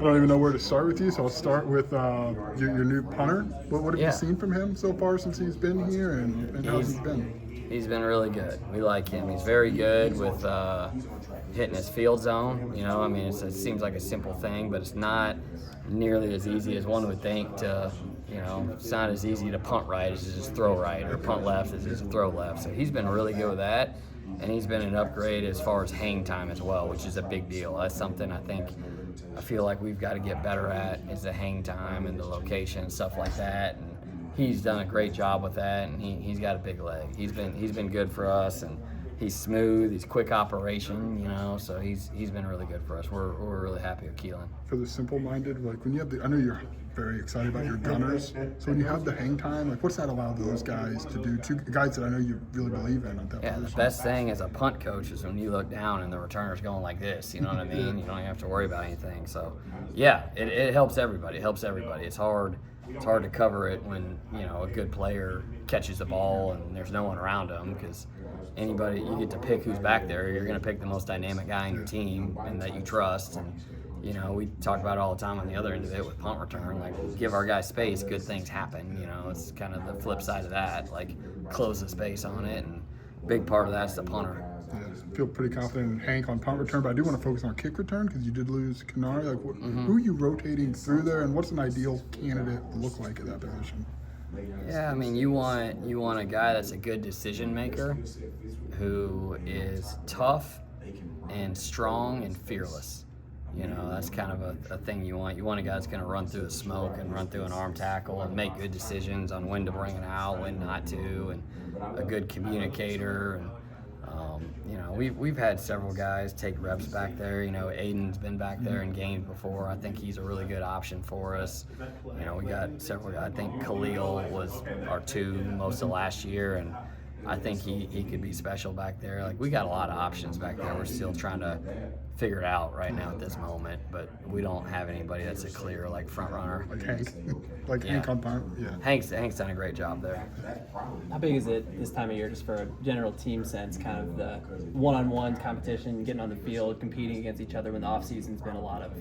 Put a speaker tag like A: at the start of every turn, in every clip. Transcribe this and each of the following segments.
A: I don't even know where to start with you, so I'll start with your new punter. What have you seen from him so far since he's been here, and how's he been?
B: He's been really good. We like him. He's very good with hitting his field zone. You know, I mean, it seems like a simple thing, but it's not nearly as easy as one would think to, you know, it's not as easy to punt right as to just throw right, or punt left as just throw left. So he's been really good with that, and he's been an upgrade as far as hang time as well, which is a big deal. That's something I feel like we've got to get better at, is the hang time and the location and stuff like that. And he's done a great job with that, and he's got a big leg. He's been good for us, and he's smooth. He's quick operation, you know. So he's been really good for us. We're really happy with Keelan.
A: For the simple-minded, like when you have I know you're very excited about your gunners. So when you have the hang time, like what's that allow those guys to do? Two guys that I know you really believe in at that position.
B: The best thing as a punt coach is when you look down and the returner's going like this. You know what I mean? You don't even have to worry about anything. So yeah, it helps everybody. It helps everybody. It's hard to cover it when, you know, a good player catches the ball and there's no one around them, because anybody, you get to pick who's back there. You're going to pick the most dynamic guy in your team and that you trust. And you know, we talk about it all the time on the other end of it with punt return. Like, give our guys space, good things happen. You know, it's kind of the flip side of that. Like, close the space on it, and big part of that's the punter.
A: Yeah, I feel pretty confident in Hank on punt return, but I do want to focus on kick return because you did lose Canary. Like, who are you rotating through there, and what's an ideal candidate look like at that position?
B: Yeah, I mean, you want a guy that's a good decision maker, who is tough and strong and fearless. You know, that's kind of a thing you want. You want a guy that's going to run through the smoke and run through an arm tackle and make good decisions on when to bring it out, when not to, and a good communicator. And you know, we've had several guys take reps back there. You know, Aiden's been back there in games before. I think he's a really good option for us. You know, we got several guys. I think Khalil was our two most of last year, and I think he could be special back there. Like, we got a lot of options back there. We're still trying to figure it out right now at this moment, but we don't have anybody that's a clear, like, front runner.
A: Like Hank, Hank on punt. Yeah.
B: Hank's done a great job there.
C: How big is it this time of year, just for a general team sense, kind of the one-on-one competition, getting on the field, competing against each other when the off season's been a lot of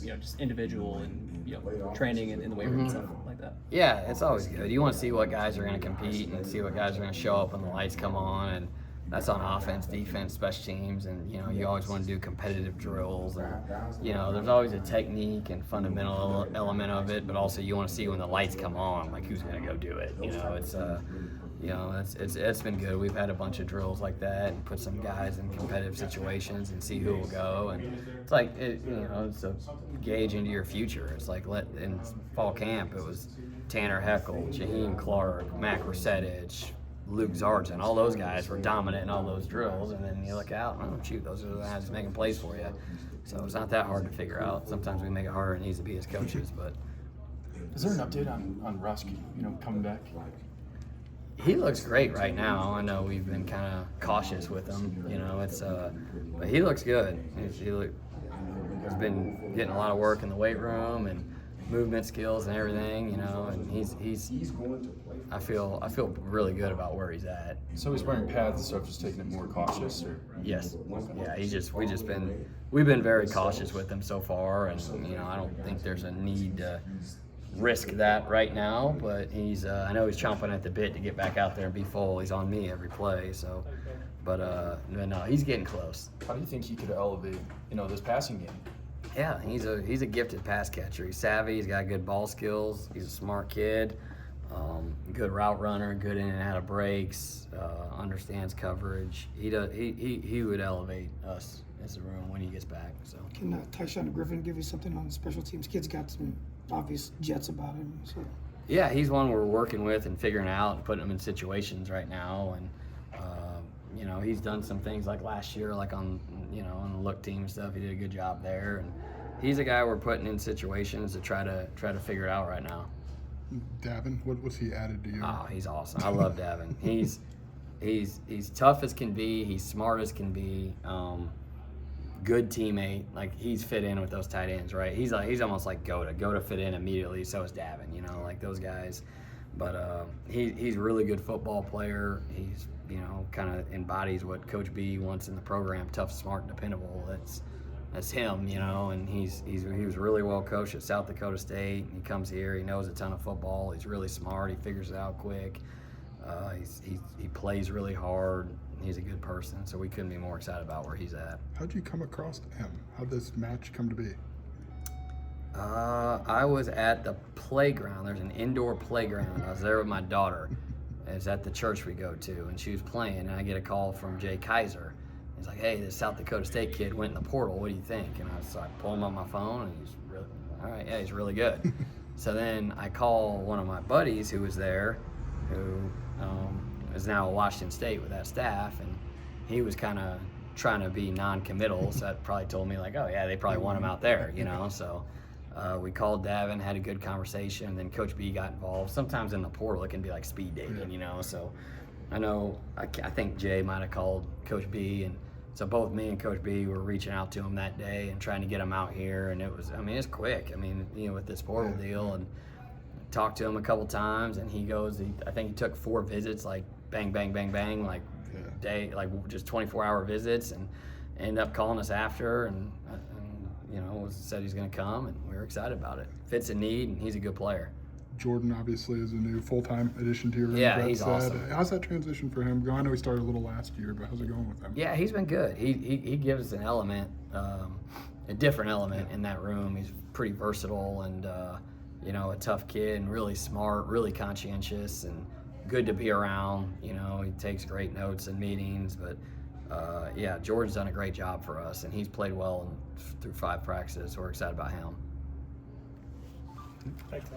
C: you know just individual and training in the weight room and stuff like that?
B: Yeah, it's always good. You want to see what guys are going to compete and see what guys are going to show up when the lights come on, and that's on offense, defense, special teams, and you know, you always want to do competitive drills, and you know, there's always a technique and fundamental element of it, but also you want to see when the lights come on, like who's going to go do it. You know, it's been good. We've had a bunch of drills like that and put some guys in competitive situations and see who will go, and it's like it's a gauge into your future. It's like in fall camp it was Tanner Heckel, Jaheim Clark, Mac Resetich, Luke Zartan, all those guys were dominant in all those drills, and then you look out, oh shoot, those are the guys making plays for you. So it's not that hard to figure out. Sometimes we make it harder than it needs to be as coaches, but.
D: Is there an update on Rusk, coming back?
B: He looks great right now. I know we've been kind of cautious with him, but he looks good. He's been getting a lot of work in the weight room and movement skills and everything, and I feel really good about where he's at.
D: So he's wearing pads and stuff, just taking it more cautious, or?
B: Yes. Yeah, we've been very cautious with him so far, and I don't think there's a need to risk that right now, but I know he's chomping at the bit to get back out there and be full. He's on me every play, so but no, he's getting close.
D: How do you think he could elevate, this passing game?
B: Yeah, he's a gifted pass catcher. He's savvy. He's got good ball skills. He's a smart kid. Good route runner. Good in and out of breaks. Understands coverage. He would elevate us as a room when he gets back. So
E: can Tyshawn Griffin give you something on the special teams? Kid's got some obvious jets about him. So.
B: Yeah, he's one we're working with and figuring out and putting him in situations right now. And he's done some things like last year, like on the look team and stuff. He did a good job there, and he's a guy we're putting in situations to try to figure it out right now.
A: Davin, what's he added to you?
B: Oh, he's awesome. I love Davin. He's tough as can be. He's smart as can be. Good teammate. Like, he's fit in with those tight ends, right? He's almost like Goda. Goda fit in immediately. So is Davin. Like those guys. But he's a really good football player. He's kind of embodies what Coach B wants in the program: tough, smart, dependable. as him, you know. And he was really well coached at South Dakota State. He comes here, he knows a ton of football. He's really smart. He figures it out quick. He plays really hard. He's a good person, so we couldn't be more excited about where he's at.
A: How'd you come across him? How'd this match come to be?
B: I was at the playground. There's an indoor playground. I was there with my daughter. It's at the church we go to, and she was playing, and I get a call from Jay Kaiser. He's like, "Hey, this South Dakota State kid went in the portal. What do you think?" And I was like, pulling up my phone, and he's really, all right, yeah, he's really good. So then I call one of my buddies who was there, who is now at Washington State with that staff, and he was kind of trying to be non-committal, so that probably told me like, oh yeah, they probably want him out there, you know. So we called Davin, had a good conversation, and then Coach B got involved. Sometimes in the portal it can be like speed dating, you know. So I think Jay might have called Coach B, and so both me and Coach B were reaching out to him that day and trying to get him out here, and it's quick. I mean, you know, with this portal deal, and talked to him a couple times, and I think he took 4 visits, like bang, bang, bang, bang, like day, like just 24-hour visits, and ended up calling us after, and you know, said he's going to come, and we were excited about it. Fits a need, and he's a good player.
A: Jordan obviously is a new full-time addition to your room.
B: Yeah,
A: Brett
B: he's
A: said.
B: awesome.
A: How's that transition for him? I know he started a little last year, but how's it going with him?
B: Yeah, he's been good. He gives an element, a different element in that room. He's pretty versatile and you know, a tough kid, and really smart, really conscientious, and good to be around. You know, he takes great notes in meetings, but yeah, Jordan's done a great job for us, and he's played well through 5 practices. So we're excited about him.
F: Thanks,